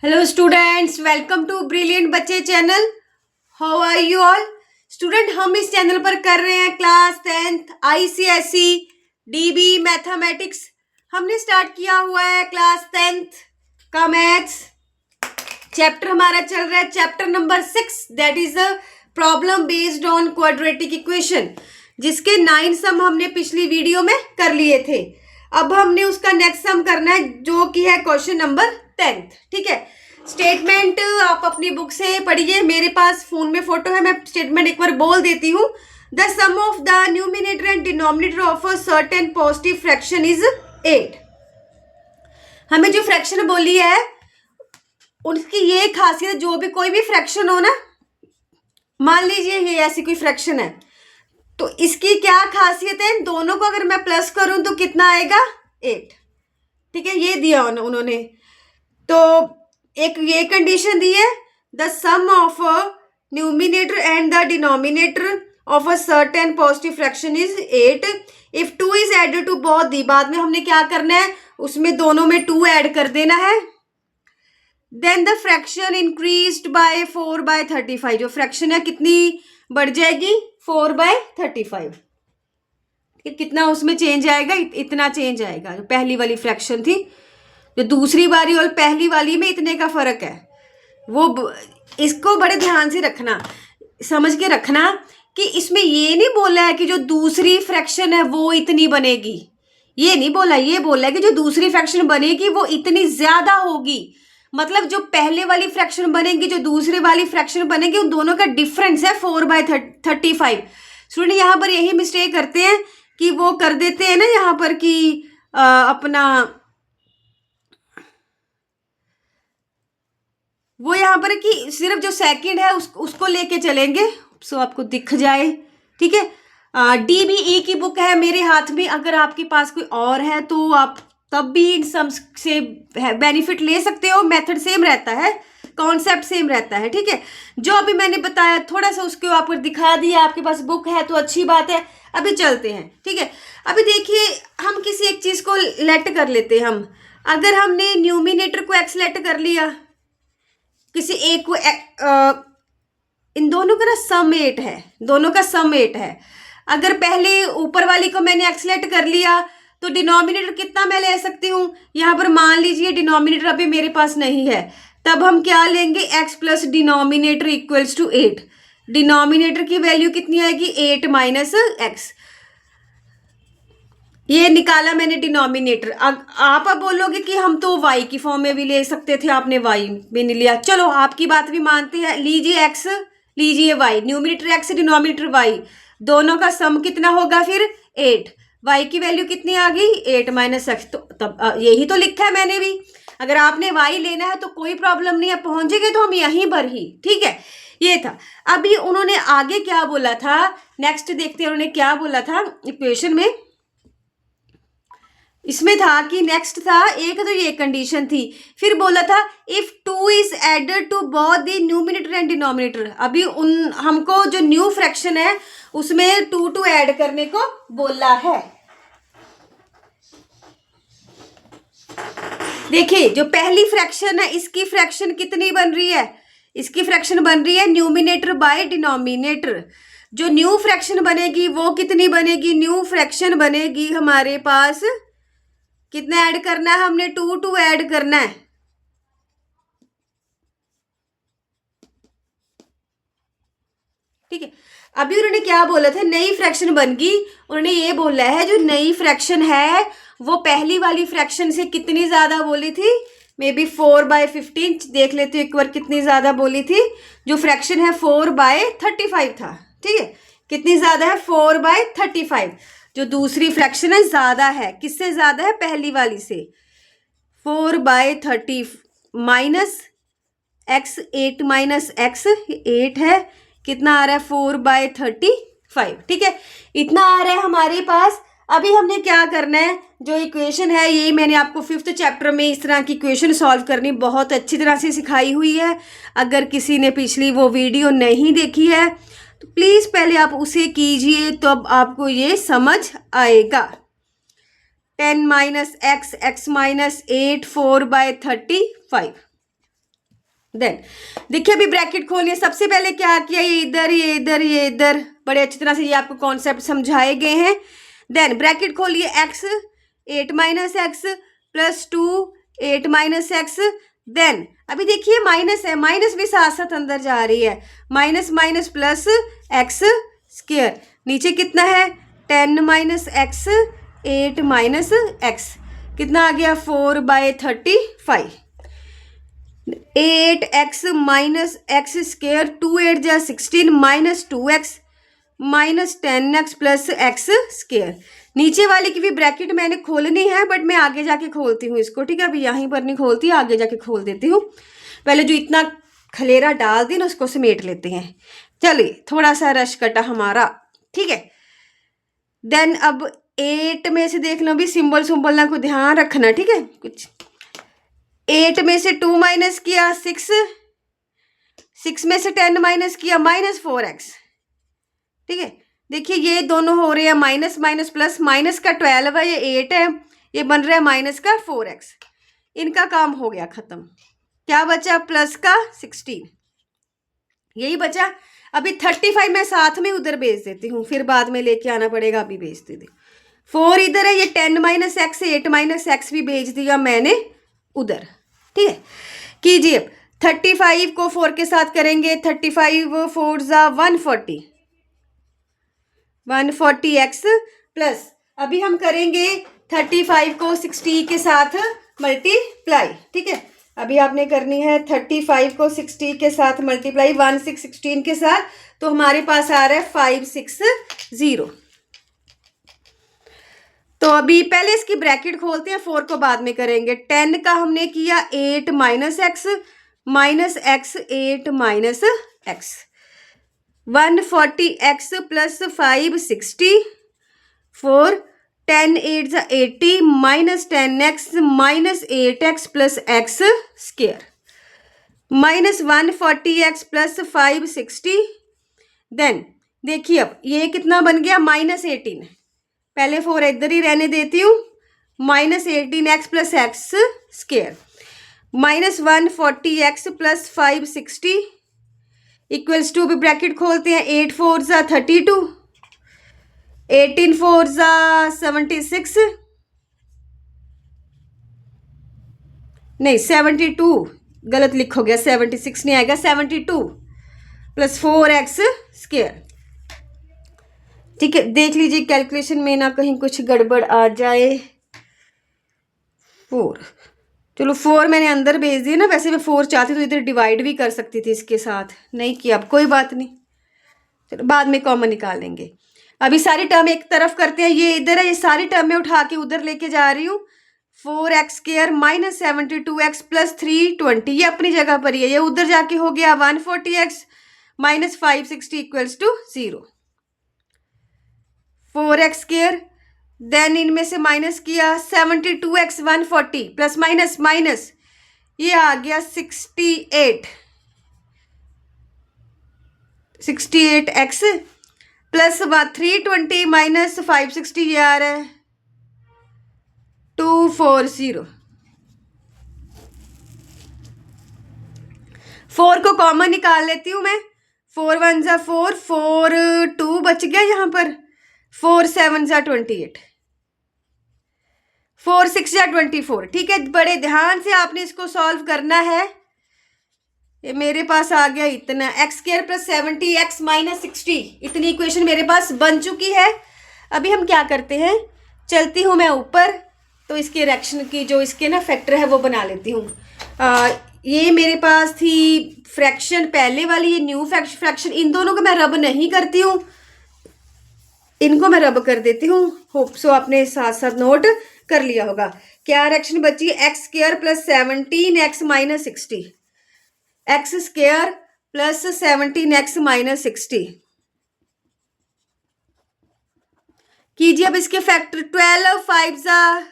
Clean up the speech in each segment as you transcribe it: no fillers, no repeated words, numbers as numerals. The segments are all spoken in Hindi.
Hello students, welcome to brilliant बच्चे channel. How are you all student. हम इस चैनल पर कर रहे हैं class 10th ICSE DB mathematics. हमने स्टार्ट किया हुआ है क्लास 10th का मैथ्स चैप्टर। हमारा चल रहा है chapter number 6, that is the problem based on quadratic equation, जिसके 9 सम हमने पिछली वीडियो में कर लिए थे। अब हमने उसका नेक्स्ट सम करना है, जो कि है क्वेश्चन नंबर 10th। ठीक है, स्टेटमेंट आप अपनी बुक से पढ़िए। मेरे पास फोन में फोटो है, मैं स्टेटमेंट एक बार बोल देती हूँ। The sum of the numerator and denominator of a certain positive fraction is 8। हमें जो फ्रैक्शन बोली है उसकी ये खासियत, जो भी कोई भी फ्रैक्शन हो ना, मान लीजिए ये ऐसी कोई फ्रैक्शन है, तो इसकी क्या खासियत है, इन दोनों को अगर मैं प्लस करूं तो कितना आएगा, 8। ठीक है, ये दिया उन्होंने। तो एक ये कंडीशन दी है, the sum of numerator and the denominator of a certain positive fraction is 8 if 2 is added to both दी। बाद में हमने क्या करना है, उसमें दोनों में 2 ऐड कर देना है। Then the fraction increased by 4/35। जो फ्रैक्शन है कितनी बढ़ जाएगी, 4/35। कितना उसमें चेंज आएगा, इतना चेंज आएगा। जो पहली वाली फ्रैक्शन थी, जो दूसरी वाली और पहली वाली में इतने का फर्क है। वो इसको बड़े ध्यान से रखना, समझ के रखना कि इसमें ये नहीं बोला है कि जो दूसरी फ्रैक्शन है वो इतनी बनेगी। ये नहीं बोला, ये बोला है कि जो दूसरी फ्रैक्शन बनेगी वो इतनी ज्यादा होगी। मतलब जो पहले वाली फ्रैक्शन बनेगी, जो दूसरी वाली फ्रैक्शन बनेगी, उन दोनों का डिफरेंस है 4/35। स्टूडेंट यहाँ पर यही मिस्टेक करते हैं कि वो कर देते हैं ना यहाँ पर कि अपना वो यहाँ पर कि सिर्फ जो सेकंड है उसको लेके चलेंगे, सो आपको दिख जाए। ठीक है, डीबीई की बुक है मेरे हाथ में। अगर आपके पास कोई और है तो आप तब भी इन सम से बेनिफिट ले सकते हो। मेथड सेम रहता है, कॉन्सेप्ट सेम रहता है। ठीक है, जो अभी मैंने बताया थोड़ा सा उसको आपको दिखा दिया। आपके पास बुक है तो अच्छी बात है। अभी चलते हैं। ठीक है, अभी देखिए, हम किसी एक चीज को लेट कर लेते हैं। हम अगर हमने न्यूमिनेटर को एक्स लेट कर लिया, किसी एक को इन दोनों का ना सम 8 है, दोनों का सम 8 है। अगर पहले ऊपर वाली को मैंने एक्सलेट कर लिया तो डिनोमिनेटर कितना मैं ले सकती हूँ, यहाँ पर मान लीजिए डिनोमिनेटर अभी मेरे पास नहीं है, तब हम क्या लेंगे, x plus denominator equals to 8। Denominator की वैल्यू कितनी आएगी, 8 माइनस एक्स। ये निकाला मैंने डिनोमिनेटर। आप अब बोलोगे कि हम तो y की फॉर्म में भी ले सकते थे, आपने y में नहीं लिया। चलो आपकी बात भी मानते हैं, लीजिए x, लीजिए y। Numerator x, denominator y, दोनों का सम कितना होगा फिर 8। y की वैल्यू कितनी आ गई, 8 माइनस एक्स। तो तब यही तो लिखा है मैंने भी। अगर आपने y लेना है तो कोई प्रॉब्लम नहीं है, पहुंचेंगे तो हम यहीं पर ही। ठीक है, ये था। अभी उन्होंने आगे क्या बोला था, नेक्स्ट देखते हैं उन्होंने क्या बोला था इक्वेशन में। इसमें था कि नेक्स्ट था एक, तो ये कंडीशन थी। फिर बोला था if 2 is added to both the numerator and denominator. अभी उन हमको जो न्यू फ्रैक्शन है उसमें 2 ऐड करने को बोला है। देखिए, जो पहली फ्रैक्शन है इसकी फ्रैक्शन कितनी बन रही है, इसकी फ्रैक्शन बन रही है न्यूमिनेटर बाय डिनोमिनेटर। जो न्यू फ्रैक्शन बनेगी वो कितनी बनेगी, न्यू फ्रैक्शन बनेगी हमारे पास कितना ऐड करना है, हमने 2 ऐड करना है। ठीक है, अभी उन्होंने क्या बोला था, नई फ्रैक्शन बन गई। उन्होंने ये बोला है जो नई फ्रैक्शन है वो पहली वाली फ्रैक्शन से कितनी ज्यादा बोली थी, मे बी 4/15। देख लेते एक बार कितनी ज्यादा बोली थी। जो फ्रैक्शन है 4/35 था। ठीक है, कितनी ज्यादा है, 4/35। जो दूसरी फ्रैक्शन है ज्यादा है, किससे ज्यादा है, पहली वाली से। 4/30 माइनस एक्स, 8 माइनस एक्स 8 है, कितना आ रहा है, 4/35। ठीक है, इतना आ रहा है हमारे पास। अभी हमने क्या करना है, जो इक्वेशन है ये मैंने आपको 5th चैप्टर में इस तरह की इक्वेशन सॉल्व करनी बहुत अच्छी तरह से सिखाई हुई है। अगर किसी ने पिछली वो वीडियो नहीं देखी है तो प्लीज़ पहले आप उसे कीजिए, तो अब आपको ये समझ आएगा। 10 minus x, x minus 8, 4/35। Then देखिए अभी ब्रैकेट खोलिए, सबसे पहले क्या किया, ये इधर ये इधर ये इधर, बड़े अच्छी तरह से ये आपको कॉन्सेप्ट समझाए गए हैं। देन ब्रैकेट खोलिए, x 8 minus x plus 2 8 minus x. Then अभी देखिए माइनस है, माइनस भी साथ साथ अंदर जा रही है, minus minus plus x square, नीचे कितना है 10 माइनस एक्स 8 माइनस एक्स, कितना आ गया 4/35। 8x माइनस एक्स स्क्वायर 2 8 जा 16 minus 2x minus 10x plus x square. नीचे वाले की भी ब्रैकेट मैंने खोलनी है, बट मैं आगे जाके खोलती हूँ इसको, ठीक है, अभी यहीं पर नहीं खोलती, आगे जाके खोल देती हूँ। पहले जो इतना खलेरा डाल दी ना उसको समेट लेते हैं। चलिए थोड़ा सा रश कटा हमारा, ठीक है। देन अब 8 में से देख लो भी, सिंबल ना को ध्यान रखना, ठीक है। कुछ 8 में से 2 माइनस किया 6, 6 में से 10 माइनस किया -4x, ठीक है। देखिए ये दोनों हो रहे हैं माइनस माइनस प्लस, माइनस का 12 है, ये 8 है, ये बन रहा है माइनस का 4x। इनका काम हो गया खत्म। क्या बचा, प्लस का 16, यही बचा। अभी 35 मैं साथ में उधर भेज देती हूँ, फिर बाद में लेके आना पड़ेगा, अभी भेज देती हूँ। 4 इधर है, ये 10 माइनस एक्स 8 माइनस एक्स भी भेज दिया मैंने उधर, ठीक है। कीजिए 35 को 4 के साथ करेंगे, 35 4 जा 140, 140x प्लस अभी हम करेंगे 35 को 60 के साथ मल्टीप्लाई, ठीक है। अभी आपने करनी है 35 को 60 के साथ मल्टीप्लाई 1 6 16 के साथ, तो हमारे पास आ रहा है 560। तो अभी पहले इसकी ब्रैकेट खोलते हैं, 4 को बाद में करेंगे। 10 का हमने किया 8 minus x minus x 8 minus x, 140x plus 560, 4 10 8 जा 80 minus 10x minus 8x plus x square, minus 140x plus 560। Then देखिए अब ये कितना बन गया -18, पहले 4 इधर ही रहने देती हूँ, -18x plus x square minus 140x plus 560 equals to, भी ब्रैकेट खोलते हैं, 8 4 जा 32, 18 4 जा 76, नहीं 72 गलत लिखो गया, 76 नहीं आएगा, 72 प्लस 4x स्क्वायर, ठीक है। देख लीजिए कैलकुलेशन में ना कहीं कुछ गड़बड़ आ जाए। 4, चलो 4 मैंने अंदर भेज दिया ना, वैसे मैं 4 चाहती तो इधर डिवाइड भी कर सकती थी इसके साथ, नहीं किया, अब कोई बात नहीं, चलो बाद में कॉमन निकाल लेंगे। अभी सारी टर्म एक तरफ करते हैं, ये इधर है, ये सारी टर्म में उठा के उधर लेके जा रही हूँ। 4x square minus 72x plus 320, ये अपनी जगह पर ही है, ये उधर जाके हो गया 140x minus 560 equals to 0, 4x square. Then इनमें से माइनस किया 72x 140 प्लस माइनस माइनस, ये आ गया 68x प्लस 320 माइनस 560, ये आ रहा है 240। 4 को कॉमन निकाल लेती हूँ मैं, 4 1 जा 4, 4 2 बच गया यहाँ पर, 4 7 जा 28, 4 6 जा 24, ठीक है। बड़े ध्यान से आपने इसको सॉल्व करना है। ये मेरे पास आ गया इतना, x square plus 70x minus 60, इतनी इक्वेशन मेरे पास बन चुकी है। अभी हम क्या करते हैं, चलती हूँ मैं ऊपर, तो इसके रिएक्शन की जो इसके ना फैक्टर है वो बना लेती हूँ। ये मेरे पास थी फ्रैक्शन पहले वाली, ये न्यू फ्रैक्शन, इन दोनों को मैं रब नहीं करती हूँ, इनको मैं रब कर देती हूँ। होप सो आपने साथ साथ नोट कर लिया होगा। क्या रिएक्शन बची, x square plus 17x minus 60, x square plus 17x minus 60। कीजिए अब इसके फैक्टर, 12 5 जा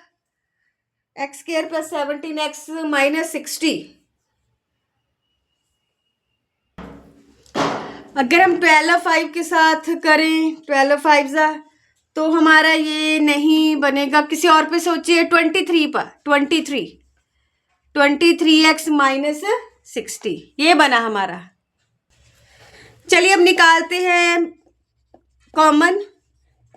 x square plus 17x minus 60। अगर हम 12 5 के साथ करें, 12 5 जा, तो हमारा ये नहीं बनेगा, किसी और पे सोचिए, 23 पर 23x माइनस 60, ये बना हमारा। चलिए अब निकालते हैं कॉमन।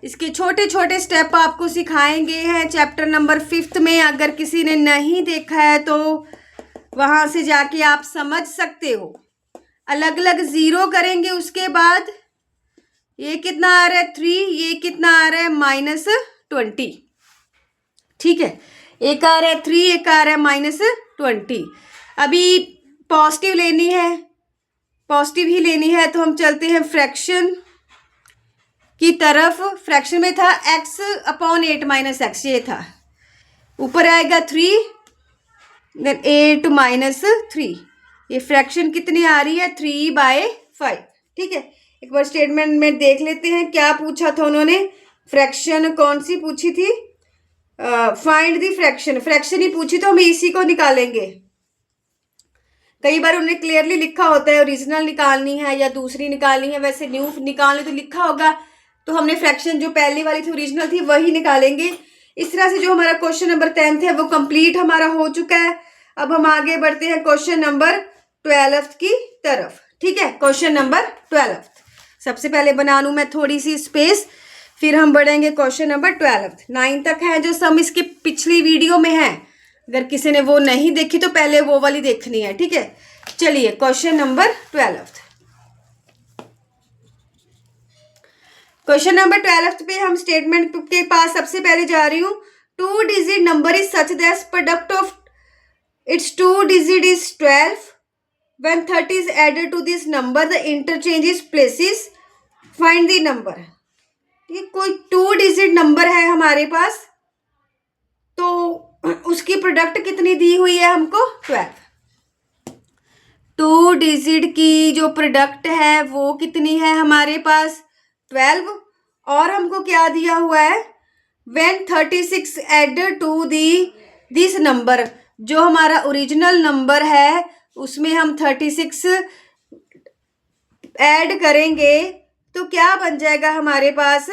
इसके छोटे छोटे स्टेप आपको सिखाएंगे हैं चैप्टर नंबर 5 में। अगर किसी ने नहीं देखा है तो वहाँ से जाके आप समझ सकते हो। अलग अलग ज़ीरो करेंगे, उसके बाद ये कितना आ रहा है 3, ये कितना आ रहा है -20। ठीक है, एक आ रहा है 3, एक आ रहा है -20। अभी पॉजिटिव लेनी है, पॉजिटिव ही लेनी है, तो हम चलते हैं फ्रैक्शन की तरफ। फ्रैक्शन में था x/8 - x, ये था। ऊपर आएगा 3, देन 8 - 3। ये फ्रैक्शन कितनी आ रही है 3/5। ठीक है, एक बार स्टेटमेंट में देख लेते हैं क्या पूछा था उन्होंने। फ्रैक्शन कौन सी पूछी थी? फाइंड दी फ्रैक्शन, फ्रैक्शन ही पूछी, तो हम इसी को निकालेंगे। कई बार उन्होंने क्लियरली लिखा होता है ओरिजिनल निकालनी है या दूसरी निकालनी है, वैसे न्यू निकालनी तो लिखा होगा, तो हमने फ्रैक्शन जो पहली वाली थी ओरिजिनल थी वही निकालेंगे। इस तरह से जो हमारा क्वेश्चन नंबर 10 है वो कंप्लीट हमारा हो चुका है। अब हम आगे बढ़ते हैं क्वेश्चन नंबर 12 की तरफ। ठीक है, क्वेश्चन नंबर 12 सबसे पहले बना लूँ मैं थोड़ी सी स्पेस, फिर हम बढ़ेंगे क्वेश्चन नंबर 12। 9 तक है जो सम इसकी पिछली वीडियो में है, अगर किसी ने वो नहीं देखी तो पहले वो वाली देखनी है। ठीक है, चलिए क्वेश्चन नंबर 12। क्वेश्चन नंबर 12 पे हम स्टेटमेंट के पास सबसे पहले जा रही हूँ। 2 digit number is such that product of its 2 digit is 12। When 30 is added to this number, the interchanges places. Find the number. ये कोई 2 डिजिट नंबर है हमारे पास, तो उसकी प्रोडक्ट कितनी दी हुई है हमको 12। 2 डिजिट की जो प्रोडक्ट है वो कितनी है हमारे पास 12, और हमको क्या दिया हुआ है when 36 added to this number, जो हमारा ओरिजिनल नंबर है उसमें हम 36 ऐड करेंगे तो क्या बन जाएगा हमारे पास।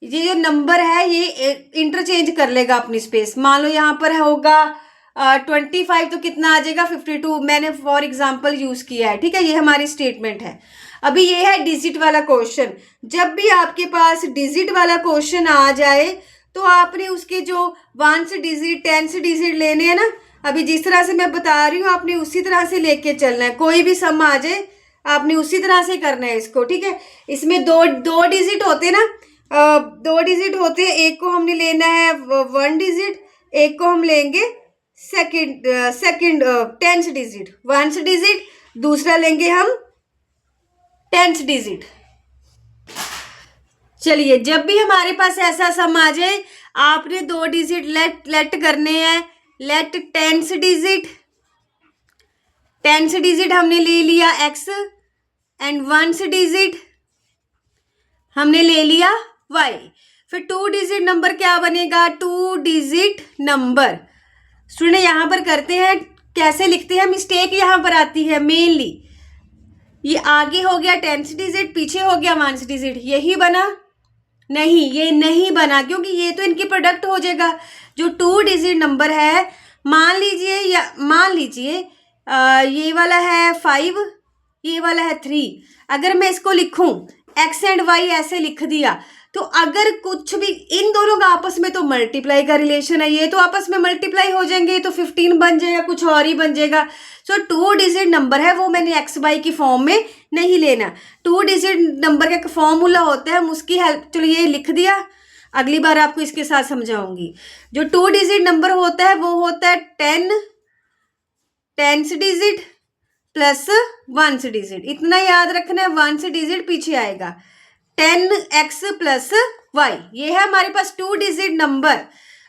ये जो नंबर है ये इंटरचेंज कर लेगा अपनी स्पेस। मान लो यहाँ पर होगा 25, तो कितना आ जाएगा 52। मैंने फॉर एग्जांपल यूज़ किया है। ठीक है, ये हमारी स्टेटमेंट है। अभी ये है डिजिट वाला क्वेश्चन। जब भी आपके पास डिजिट वाला क्वेश्चन आ जाए तो आपने उसके जो 1 डिजिट 10 डिजिट लेने हैं ना, अभी जिस तरह से मैं बता रही हूँ आपने उसी तरह से लेके चलना है। कोई भी सम आ जाए आपने उसी तरह से करना है इसको। ठीक है, इसमें दो डिजिट होते हैं ना, 2 डिजिट होते हैं। एक को हमने लेना है 1 डिजिट, एक को हम लेंगे सेकंड 10th डिजिट 1 डिजिट, दूसरा लेंगे हम 10th डिजिट। चलिए, जब भी हमारे पास ऐसा सम आ जाए आपने 2 डिजिट लेट करने हैं। लेट 10th डिजिट हमने ले लिया x, एंड 1 डिजिट हमने ले लिया y। फिर 2 डिजिट नंबर क्या बनेगा 2 डिजिट नंबर। स्टूडेंट यहाँ पर करते हैं, कैसे लिखते हैं, मिस्टेक यहाँ पर आती है मेनली। ये आगे हो गया 10th डिजिट, पीछे हो गया 1 डिजिट, यही बना नहीं, ये नहीं बना, क्योंकि ये तो इनकी प्रोडक्ट हो जाएगा। जो 2 डिजिट नंबर है, मान लीजिए ये वाला है 5, ये वाला है 3। अगर मैं इसको लिखूं x एंड y ऐसे लिख दिया, तो अगर कुछ भी इन दोनों का आपस में तो मल्टीप्लाई का रिलेशन है, ये तो आपस में मल्टीप्लाई हो जाएंगे, तो 15 बन जाएगा, कुछ और ही बन जाएगा। सो 2 डिजिट नंबर है वो मैंने x y की फॉर्म में नहीं लेना। 2 डिजिट नंबर का फॉर्मूला होता है, हम उसकी हेल्प, चलो ये लिख दिया, अगली बार आपको इसके साथ समझाऊंगी। जो 2 डिजिट नंबर होता है वो होता है 10th डिजिट प्लस 1 डिजिट। इतना याद रखना है, 1 डिजिट पीछे आएगा, 10x प्लस y। ये है हमारे पास 2 डिजिट नंबर।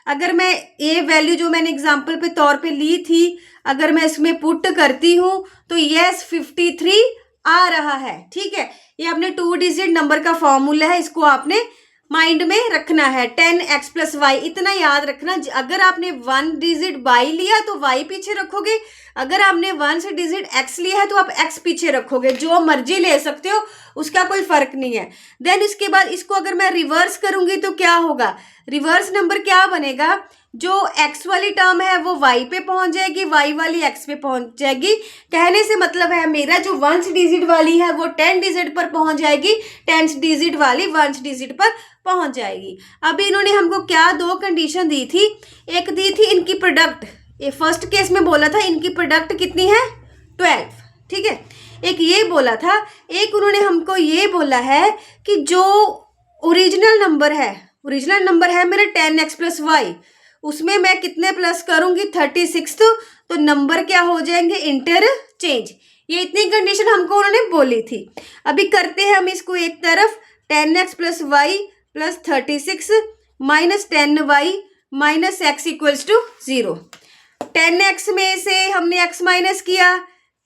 अगर मैं ये वैल्यू जो मैंने एग्जाम्पल पे तौर पे ली थी, अगर मैं इसमें पुट करती हूँ तो यस 53 आ रहा है। ठीक है, ये अपने 2 डिजिट नंबर का फॉर्मूला है, इसको आपने माइंड में रखना है। 10x प्लस y, इतना याद रखना। अगर आपने 1 डिजिट y लिया तो y पीछे रखोगे, अगर आपने 1 डिजिट x लिया है तो आप x पीछे रखोगे। जो मर्जी ले सकते हो, उसका कोई फर्क नहीं है। देन इसके बाद इसको अगर मैं रिवर्स करूंगी तो क्या होगा, रिवर्स नंबर क्या बनेगा, जो x वाली टर्म है वो y पे पहुंच जाएगी, y वाली x पे पहुंच जाएगी। कहने से मतलब है मेरा जो 1 डिजिट वाली है वो 10 डिजिट पर पहुंच जाएगी, 10 डिजिट वाली 1 डिजिट पर पहुंच जाएगी। अभी इन्होंने हमको क्या दो कंडीशन दी थी, एक दी थी इनकी प्रोडक्ट, ये फर्स्ट केस में बोला था इनकी प्रोडक्ट कितनी है 12, ठीक है, एक ये बोला था, एक उन्होंने हमको ये बोला है कि जो ओरिजिनल नंबर है मेरा 10x प्लस वाई, उसमें मैं कितने प्लस करूंगी 36, तो नंबर क्या हो जाएंगे इंटरचेंज। ये इतनी कंडीशन हमको उन्होंने बोली थी। अभी करते हैं हम इसको एक तरफ, 10x plus y plus 36 minus 10y minus x equals to 0। 10x में से हमने x माइनस किया,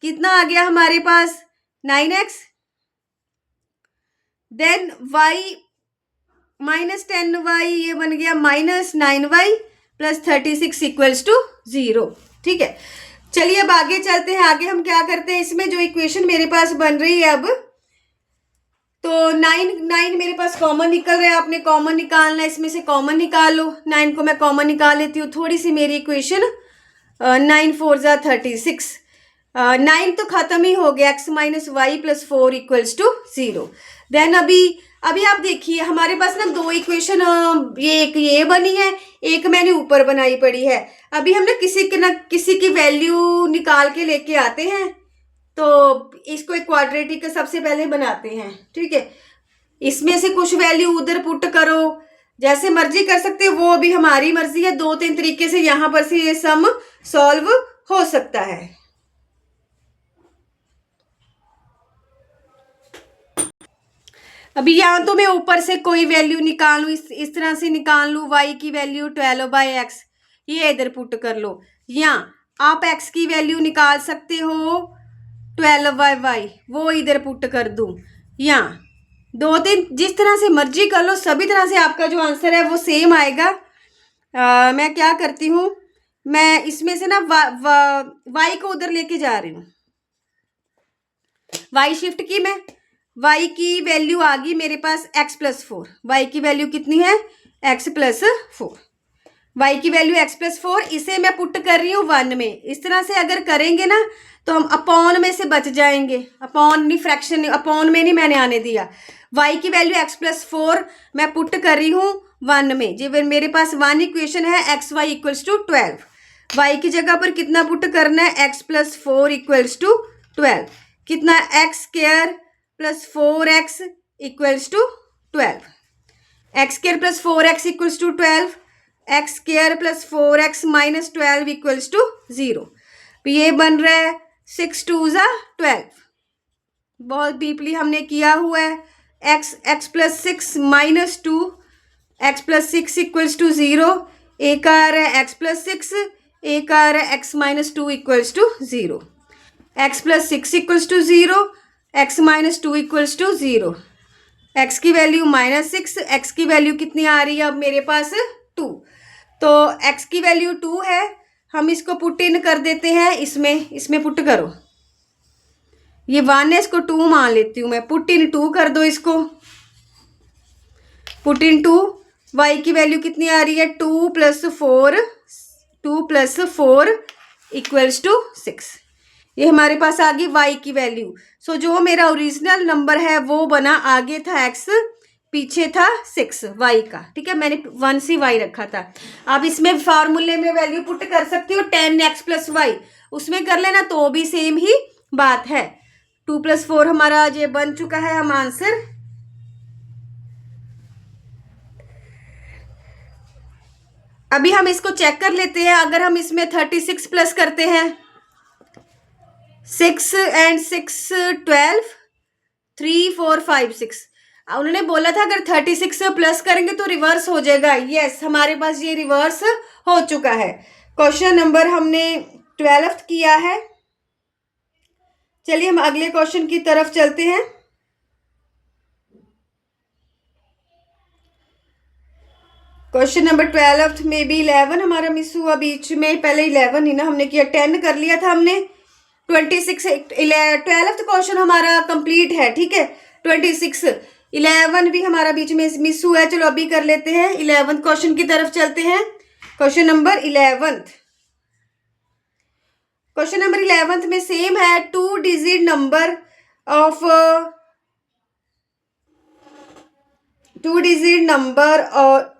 कितना आ गया हमारे पास 9x, then y minus 10y, ये बन गया minus 9y plus 36 equals to 0, ठीक है। चलिए अब आगे चलते हैं, आगे हम क्या करते हैं, इसमें जो इक्वेशन मेरे पास बन रही है अब, तो 9 मेरे पास कॉमन निकल रहा है, आपने कॉमन निकालना है, इसमें से कॉमन निकाल लो। 9 को मैं कॉमन निकाल लेती हूँ, थोड़ी सी मेरी इक्वेशन 9 4 जा 36, 9 तो खत्म ही हो गया, x minus y plus 4 equals to 0। Then अभी आप देखिए हमारे पास ना दो इक्वेशन, एक ये बनी है, एक मैंने ऊपर बनाई पड़ी है। अभी हम ना किसी की वैल्यू निकाल के लेके आते हैं, तो इसको एक क्वाड्रेटिक सबसे पहले बनाते हैं, ठीक है। इसमें से कुछ वैल्यू उधर पुट करो, जैसे मर्जी कर सकते हो, वो अभी हमारी मर्जी है। 2-3 तरीके से यहाँ पर से ये सम सॉल्व हो सकता है। अभी यहाँ तो मैं ऊपर से कोई वैल्यू निकाल लूँ, इस तरह से निकाल लूँ, y की वैल्यू 12/x, ये इधर पुट कर लो। यहाँ आप x की वैल्यू निकाल सकते हो 12/y, वो इधर पुट कर दूँ। यहाँ 2-3 जिस तरह से मर्जी कर लो, सभी तरह से आपका जो आंसर है वो सेम आएगा। मैं क्या करती हूँ, मैं इसमें से ना y को उधर लेके जा रही हूँ, y शिफ्ट की मैं, y की वैल्यू आ गई मेरे पास x प्लस 4, y की वैल्यू कितनी है x प्लस 4, y की वैल्यू x प्लस 4, इसे मैं पुट कर रही हूँ 1 में। इस तरह से अगर करेंगे ना तो हम अपॉन में से बच जाएंगे, अपॉन नहीं, फ्रैक्शन अपॉन में नहीं मैंने आने दिया। y की वैल्यू x प्लस 4 मैं पुट कर रही हूँ 1 में, जी मेरे पास 1 इक्वेशन है x y equals to 12, y की जगह पर कितना पुट करना है x प्लस 4 इक्वल्स टू 12, कितना x square plus 4x equals to 12, x square plus 4x equals to 12, x square plus 4x minus 12 equals to 0। ये बन रहा है 6 2 जा 12, बहुत डीपली हमने किया हुआ है। x plus 6 minus 2, x plus 6 equals to 0, एक आ रहा है x प्लस 6, एक आ रहा है x minus 2 equals to 0, x plus 6 equals to 0, x minus 2 equals to 0, x की वैल्यू -6, x की वैल्यू कितनी आ रही है अब मेरे पास 2, तो x की वैल्यू 2 है, हम इसको पुट इन कर देते हैं, इसमें पुट करो, ये 1 है, इसको 2 मान लेती हूँ मैं, पुट इन 2 कर दो इसको, पुट इन 2, y की वैल्यू कितनी आ रही है 2 प्लस 4 इक्वल्स टू 6, ये हमारे पास आ गई y की वैल्यू। सो जो मेरा ओरिजिनल नंबर है वो बना, आगे था x, पीछे था 6 y का, ठीक है, मैंने 1 सी y रखा था। आप इसमें फार्मूले में वैल्यू पुट कर सकती हो 10x प्लस वाई, उसमें कर लेना तो भी सेम ही बात है। 2 + 4 हमारा ये बन चुका है हम आंसर। अभी हम इसको चेक कर लेते हैं, अगर हम इसमें 36 प्लस करते हैं, 6 and 6 12, 3 4 5 6, उन्होंने बोला था अगर 36 प्लस करेंगे तो रिवर्स हो जाएगा। यस, हमारे पास ये रिवर्स हो चुका है। क्वेश्चन नंबर हमने 12th किया है। चलिए हम अगले क्वेश्चन की तरफ चलते हैं। क्वेश्चन नंबर 12th में भी 11 हमारा मिस हुआ बीच में, पहले 11 ही ना हमने किया, 10 कर लिया था हमने, 26 12th क्वेश्चन हमारा कंप्लीट है, ठीक है। 26 11 भी हमारा बीच में मिस हुआ है। चलो अभी कर लेते हैं, 11th क्वेश्चन की तरफ चलते हैं। Question number 11th। Question number 11th में सेम है, 2 digit number of 2 digit number और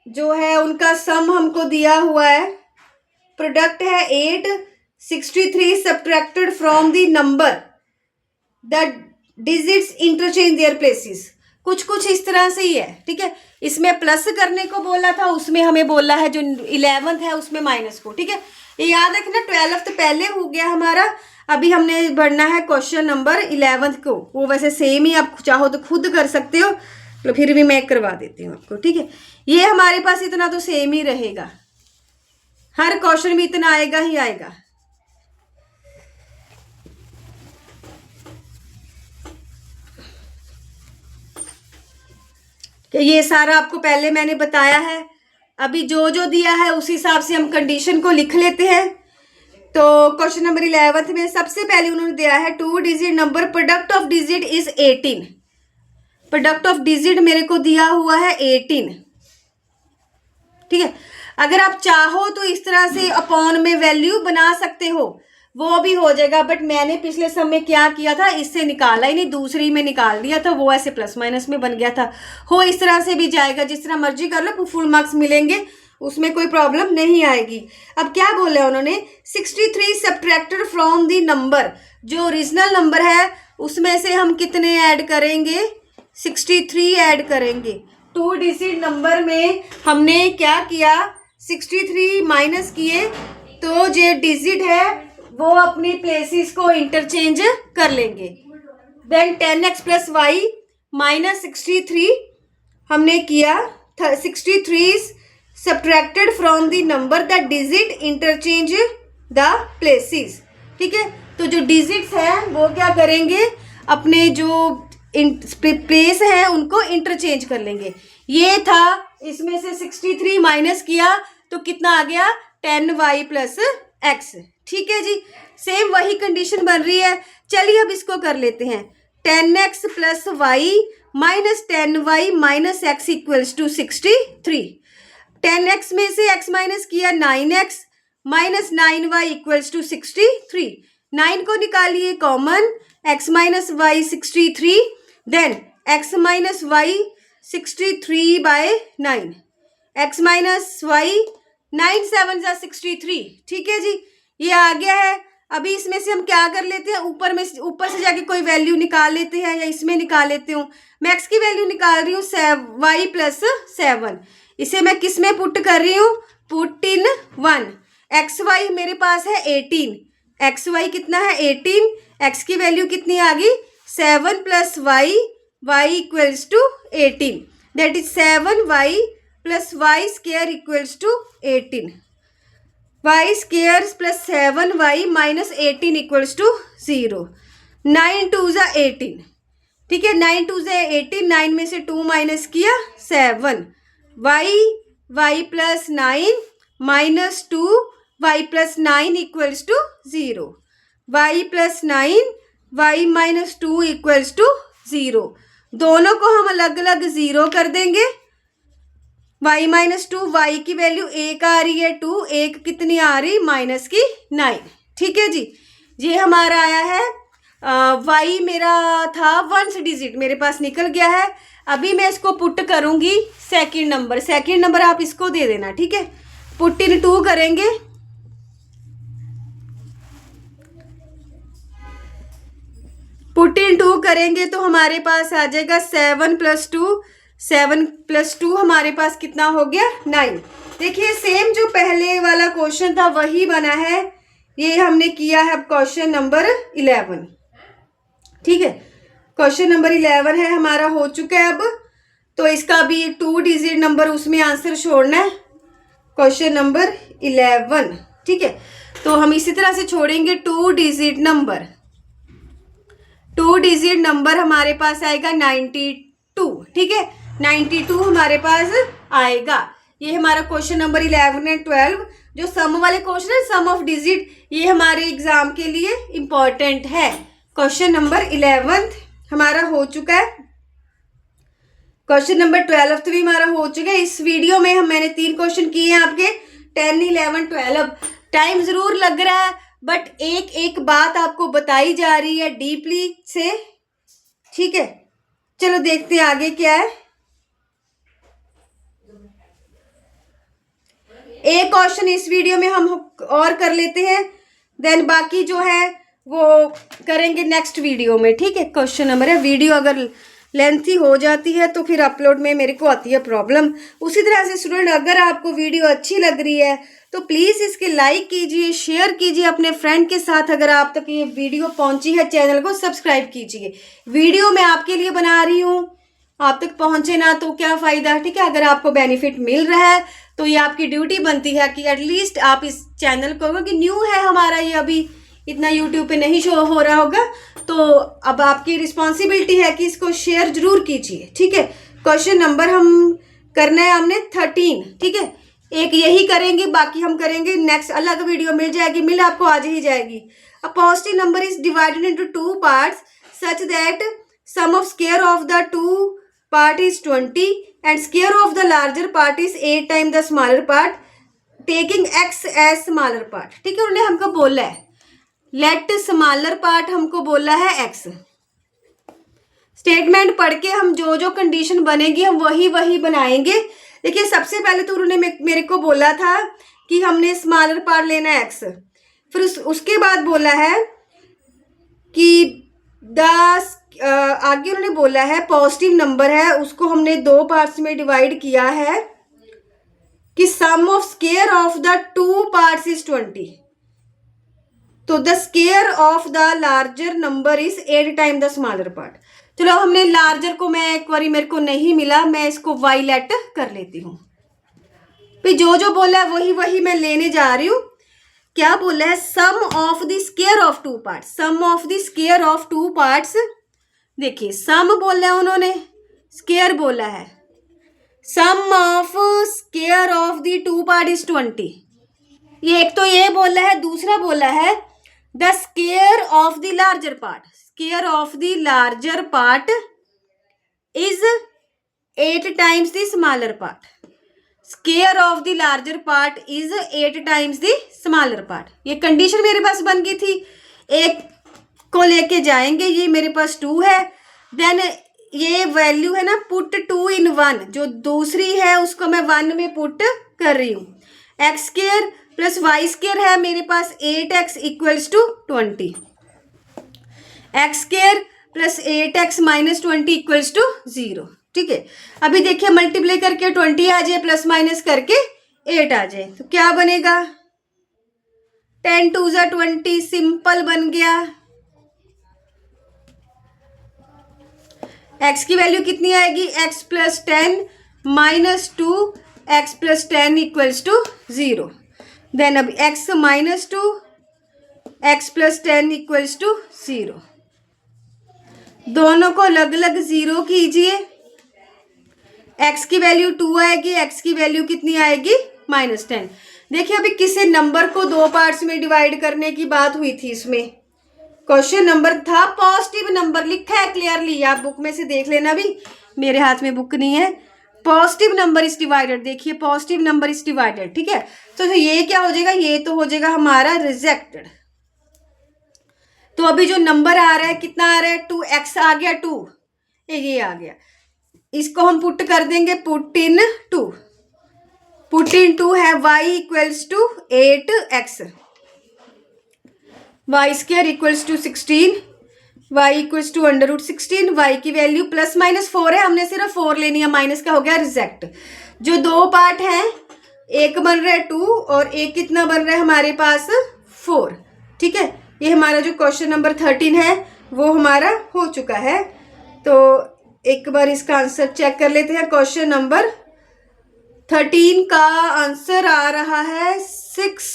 जो है उनका सम हमको दिया हुआ है। प्रोडक्ट है 863 subtracted from the number, the digits interchange their places. कुछ इस तरह से ही है, ठीक है। इसमें प्लस करने को बोला था, उसमें हमें बोला है जो 11th है उसमें माइनस को, ठीक है। ये याद रखना, 12th पहले हो गया हमारा, अभी हमने बढ़ना है क्वेश्चन नंबर 11th को। वो वैसे सेम ही, आप चाहो तो खुद कर सकते हो, तो फिर भी मैं करवा देती हूँ आपको, ठीक है। ये हमारे पास इतना तो सेम ही रहेगा, हर क्वेश्चन में इतना आएगा ही आएगा। कि ये सारा आपको पहले मैंने बताया है, अभी जो जो दिया है उस हिसाब से हम कंडीशन को लिख लेते हैं। तो क्वेश्चन नंबर 11th में सबसे पहले उन्होंने दिया है 2 digit number, product of digit is 18। Product of digit मेरे को दिया हुआ है 18, ठीक है। अगर आप चाहो तो इस तरह से अपॉन में वैल्यू बना सकते हो, वो भी हो जाएगा, बट मैंने पिछले सम में क्या किया था, इससे निकाला ही नहीं, दूसरी में निकाल दिया था, वो ऐसे प्लस माइनस में बन गया था। हो इस तरह से भी जाएगा, जिस तरह मर्जी कर लो, फुल मार्क्स मिलेंगे, उसमें कोई प्रॉब्लम नहीं आएगी। अब क्या बोला उन्होंने, 63 सब्ट्रैक्टेड फ्रॉम द नंबर, जो ओरिजिनल नंबर है उसमें से हम कितने ऐड करेंगे, 63 ऐड करेंगे। 2 डिजिट नंबर में हमने क्या किया, 63 माइनस किए, तो जो डिजिट है वो अपनी प्लेसेस को इंटरचेंज कर लेंगे। Then 10x plus y minus 63 हमने किया, 63 subtracted from the number, the digit interchange the places, ठीक है। तो जो डिजिट्स हैं वो क्या करेंगे, अपने जो प्लेस है उनको इंटरचेंज कर लेंगे। ये था, इसमें से 63 माइनस किया तो कितना आ गया, 10y प्लस x, ठीक है जी। सेम वही कंडीशन बन रही है। चलिए अब इसको कर लेते हैं, 10x plus y minus 10y minus x equals to 63। 10x में से x माइनस किया 9x minus 9y equals to 63। 9 को निकालिए common, x minus y 63, then x minus y 63 by 9, x minus y 9 7 जा 63, ठीक है जी। ये आ गया है। अभी इसमें से हम क्या कर लेते हैं, ऊपर से जाके कोई वैल्यू निकाल लेते हैं, या इसमें निकाल लेते हूँ। मैं x की वैल्यू निकाल रही हूँ y प्लस 7, इसे मैं किस में पुट कर रही हूँ, पुट इन 1। एक्स वाई मेरे पास है 18, एक्स वाई कितना है 18, x की वैल्यू कितनी आ गई 7 plus y, y equals to 18, that is 7y plus y square equals to 18। Y square plus 7y minus 18 equals to 0। 9 2 जा 18, ठीक है। 9 2 जा 18, 9 में से 2 माइनस किया 7, y plus 9 minus 2, y plus 9 equals to 0। y plus 9 y minus 2 equals to 0। दोनों को हम अलग अलग 0 कर देंगे। y माइनस 2, वाई की वैल्यू 1 आ रही है 2, 1 कितनी आ रही माइनस की 9, ठीक है जी। ये हमारा आया है, y मेरा था 1 डिजिट मेरे पास निकल गया है। अभी मैं इसको पुट करूंगी सेकंड नंबर आप इसको दे देना, ठीक है। पुट इन 2 करेंगे, पुट इन 2 करेंगे तो हमारे पास आ जाएगा 7 प्लस 2 हमारे पास कितना हो गया 9। देखिए सेम जो पहले वाला क्वेश्चन था वही बना है, ये हमने किया है अब क्वेश्चन नंबर 11, ठीक है। क्वेश्चन नंबर 11 है हमारा, हो चुका है अब। तो इसका भी 2 डिजिट नंबर उसमें आंसर छोड़ना है, क्वेश्चन नंबर 11, ठीक है। तो हम इसी तरह से छोड़ेंगे 2 डिजिट नंबर। 2 डिजिट नंबर हमारे पास आएगा 92, ठीक है। 92 हमारे पास आएगा। ये हमारा क्वेश्चन नंबर 11 एंड 12 जो सम वाले क्वेश्चन है, सम ऑफ डिजिट, ये हमारे एग्जाम के लिए इंपॉर्टेंट है। क्वेश्चन नंबर 11 हमारा हो चुका है, क्वेश्चन नंबर 12 भी हमारा हो चुका है। इस वीडियो में मैंने 3 क्वेश्चन किए हैं आपके। 10, 11, 12 टाइम ज़रूर लग रहा है, बट एक एक बात आपको बताई जा रही है डीपली से, ठीक है। चलो देखते हैं आगे क्या है। एक क्वेश्चन इस वीडियो में हम और कर लेते हैं, देन बाकी जो है वो करेंगे नेक्स्ट वीडियो में, ठीक है। क्वेश्चन नंबर है, वीडियो अगर लेंथी हो जाती है तो फिर अपलोड में मेरे को आती है प्रॉब्लम। उसी तरह से स्टूडेंट, अगर आपको वीडियो अच्छी लग रही है तो प्लीज़ इसके लाइक कीजिए, शेयर कीजिए अपने फ्रेंड के साथ। अगर आप तक ये वीडियो पहुंची है, चैनल को सब्सक्राइब कीजिए। वीडियो मैं आपके लिए बना रही हूँ, आप तक पहुंचे ना तो क्या फ़ायदा, ठीक है। अगर आपको बेनिफिट मिल रहा है तो ये आपकी ड्यूटी बनती है कि एटलीस्ट आप इस चैनल को, क्योंकि न्यू है हमारा ये, अभी इतना यूट्यूब पे नहीं शो हो रहा होगा, तो अब आपकी रिस्पॉन्सिबिलिटी है कि इसको शेयर जरूर कीजिए, ठीक है। क्वेश्चन नंबर हम करना है हमने 13, ठीक है। एक यही करेंगे, बाकी हम करेंगे नेक्स्ट, अलग वीडियो मिल जाएगी, मिल आपको आज ही जाएगी। A positive number is divided into 2 parts such that sum of square of the 2 part is 20 and square of the larger part is 8 time the smaller part taking x as smaller part, ठीक है। उन्होंने हमको बोला है लेट स्मॉलर पार्ट, हमको बोला है x। स्टेटमेंट पढ़ के हम जो जो कंडीशन बनेगी हम वही वही बनाएंगे। देखिए सबसे पहले तो उन्होंने मेरे को बोला था कि हमने स्मॉलर पार्ट लेना है x, फिर उसके बाद बोला है कि आगे उन्होंने बोला है पॉजिटिव नंबर है, उसको हमने 2 पार्ट्स में डिवाइड किया है कि sum of square of the 2 parts is 20, तो the square of the larger number is 8 time the smaller part. चलो हमने लार्जर को, मैं एक बारी मेरे को नहीं मिला, मैं इसको वाई लेट कर लेती हूँ। फिर जो जो बोला है वही वही मैं लेने जा रही हूँ। क्या बोला है, sum of the square of 2 parts, sum of the square of 2 parts. देखिए सम बोला है उन्होंने, स्क्वायर बोला है, sum of square of the 2 part is 20। ये एक तो ये बोला है, दूसरा बोला है the square of the larger part, square of the larger part is 8 times the smaller part, square of the larger part is 8 times the smaller part. ये कंडीशन मेरे पास बन गई थी, एक को लेके जाएंगे, ये मेरे पास 2 है, देन ये वैल्यू है ना पुट 2 in 1, जो दूसरी है उसको मैं 1 में पुट कर रही हूँ। X square plus y square है मेरे पास 8x equals to 20, x square plus 8x minus 20 equals to 0, ठीक है। अभी देखिए मल्टीप्लाई करके 20 आ जाए, प्लस माइनस करके 8 आ जाए, तो क्या बनेगा 10 2 ज़ा 20, सिंपल बन गया। x की वैल्यू कितनी आएगी, x plus 10 minus 2 x plus 10 equals to 0। Then अब x minus 2 x plus 10 equals to 0, दोनों को अलग अलग 0 कीजिए। x की वैल्यू 2 आएगी, x की वैल्यू कितनी आएगी -10। देखिए अभी किसी नंबर को 2 पार्ट्स में डिवाइड करने की बात हुई थी, इसमें क्वेश्चन नंबर था पॉजिटिव नंबर, लिखा है क्लियरली, आप बुक में से देख लेना, भी मेरे हाथ में बुक नहीं है। पॉजिटिव नंबर इज डिवाइडेड, देखिए पॉजिटिव नंबर इज डिवाइडेड, ठीक है। तो ये क्या हो जाएगा, ये तो हो जाएगा हमारा रिजेक्टेड। तो अभी जो नंबर आ रहा है कितना आ रहा है, 2x आ गया, 2 ये आ गया, इसको हम पुट कर देंगे, पुट इन 2, पुट इन 2 है y equals to 8x, y square equals to 16, y equals to √16, y की वैल्यू प्लस माइनस 4 है, हमने सिर्फ 4 लेनी है, माइनस का हो गया रिजेक्ट। जो 2 पार्ट हैं, एक बन रहा है 2 और एक कितना बन रहा है हमारे पास 4, ठीक है। ये हमारा जो क्वेश्चन नंबर 13 है वो हमारा हो चुका है। तो एक बार इसका आंसर चेक कर लेते हैं। क्वेश्चन नंबर 13 का आंसर आ रहा है 6,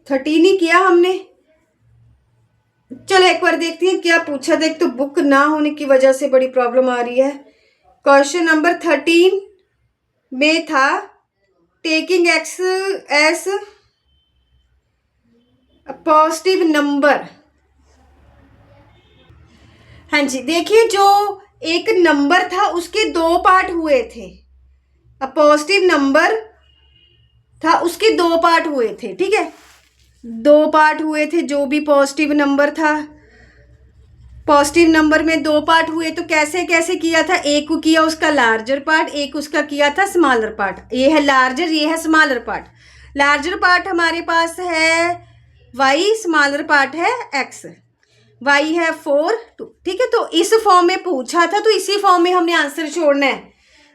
13 ही किया हमने। चलो एक बार देखते हैं क्या पूछा था, एक तो बुक ना होने की वजह से बड़ी प्रॉब्लम आ रही है। क्वेश्चन नंबर 13 में था taking x as positive number. हाँ जी, देखिए जो एक नंबर था उसके 2 पार्ट हुए थे। अ पॉजिटिव नंबर था उसके 2 पार्ट हुए थे, ठीक है, 2 पार्ट हुए थे। जो भी पॉजिटिव नंबर था, पॉजिटिव नंबर में 2 पार्ट हुए, तो कैसे कैसे किया था, एक को किया उसका लार्जर पार्ट, एक उसका किया था स्मॉलर पार्ट। ये है लार्जर, ये है स्मॉलर पार्ट। लार्जर पार्ट हमारे पास है y, स्मॉलर पार्ट है x, y है 4 2, ठीक है। तो इस फॉर्म में पूछा था, तो इसी फॉर्म में हमने आंसर छोड़ना है।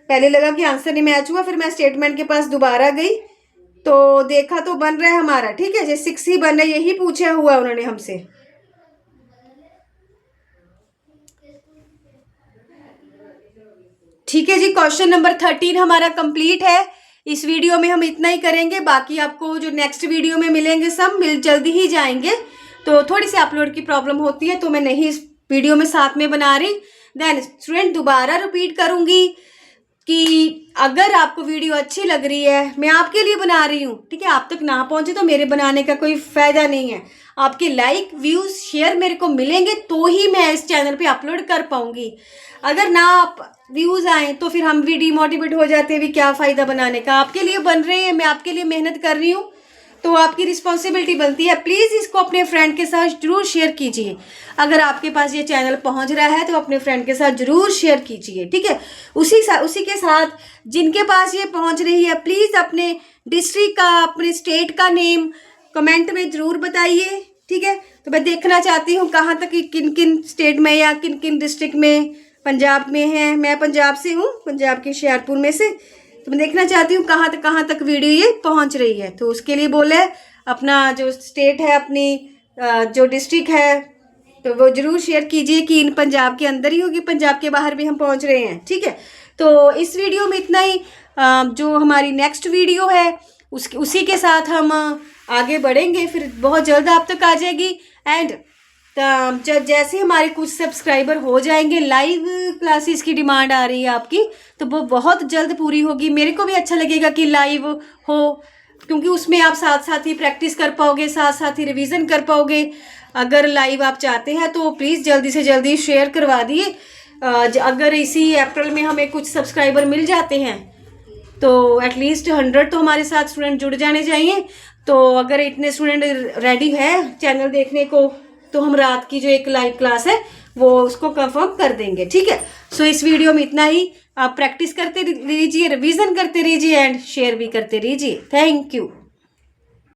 पहले लगा कि आंसर नहीं मैच हुआ, फिर मैं स्टेटमेंट के पास दोबारा गई तो देखा तो बन रहा है हमारा, ठीक है, जैसे 6 ही बन रहा है, यही पूछा हुआ उन्होंने हमसे। ठीक है जी, क्वेश्चन नंबर 13 हमारा कंप्लीट है। इस वीडियो में हम इतना ही करेंगे, बाकी आपको जो नेक्स्ट वीडियो में मिलेंगे सब मिल जल्दी ही जाएंगे। तो थोड़ी सी अपलोड की प्रॉब्लम होती है, तो मैं नहीं इस वीडियो में साथ में बना रही। देन स्टूडेंट दोबारा रिपीट करूंगी कि अगर आपको वीडियो अच्छी लग रही है, मैं आपके लिए बना रही हूँ, ठीक है, आप तक ना पहुँचे तो मेरे बनाने का कोई फ़ायदा नहीं है। आपके लाइक, व्यूज़, शेयर मेरे को मिलेंगे तो ही मैं इस चैनल पे अपलोड कर पाऊँगी। अगर ना आप व्यूज़ आए तो फिर हम भी डिमोटिवेट हो जाते हैं, भी क्या फ़ायदा बनाने का। आपके लिए बन रहे हैं, मैं आपके लिए मेहनत कर रही हूँ, तो आपकी रिस्पॉन्सिबिलिटी बनती है। प्लीज़ इसको अपने फ्रेंड के साथ ज़रूर शेयर कीजिए। अगर आपके पास ये चैनल पहुंच रहा है तो अपने फ्रेंड के साथ ज़रूर शेयर कीजिए, ठीक है। उसी के साथ जिनके पास ये पहुंच रही है, प्लीज़ अपने डिस्ट्रिक्ट का, अपने स्टेट का नेम कमेंट में ज़रूर बताइए, ठीक है। तो मैं देखना चाहती हूँ कहाँ तक, किन किन स्टेट में या किन किन डिस्ट्रिक्ट में, पंजाब में है, मैं पंजाब से हूँ, पंजाब के हुशियारपुर में से। तो मैं देखना चाहती हूँ कहाँ तक वीडियो ये पहुँच रही है। तो उसके लिए बोले अपना जो स्टेट है, अपनी जो डिस्ट्रिक्ट है, तो वो ज़रूर शेयर कीजिए कि इन पंजाब के अंदर ही होगी, पंजाब के बाहर भी हम पहुँच रहे हैं, ठीक है। तो इस वीडियो में इतना ही। जो हमारी नेक्स्ट वीडियो है उसी के साथ हम आगे बढ़ेंगे, फिर बहुत जल्द आप तक आ जाएगी। एंड जब जैसे हमारे कुछ सब्सक्राइबर हो जाएंगे, लाइव क्लासेस की डिमांड आ रही है आपकी, तो वो बहुत जल्द पूरी होगी। मेरे को भी अच्छा लगेगा कि लाइव हो, क्योंकि उसमें आप साथ साथ ही प्रैक्टिस कर पाओगे, साथ साथ ही रिवीजन कर पाओगे। अगर लाइव आप चाहते हैं तो प्लीज़ जल्दी से जल्दी शेयर करवा दिए। अगर इसी अप्रैल में हमें कुछ सब्सक्राइबर मिल जाते हैं तो एटलीस्ट 100 तो हमारे साथ स्टूडेंट जुड़ जाने चाहिए। तो अगर इतने स्टूडेंट रेडी है चैनल देखने को, तो हम रात की जो एक लाइव क्लास है वो उसको कंफर्म कर देंगे, ठीक है। सो इस वीडियो में इतना ही। आप प्रैक्टिस करते रहिए, रिवीजन करते रहिए एंड शेयर भी करते रहिए। Thank you.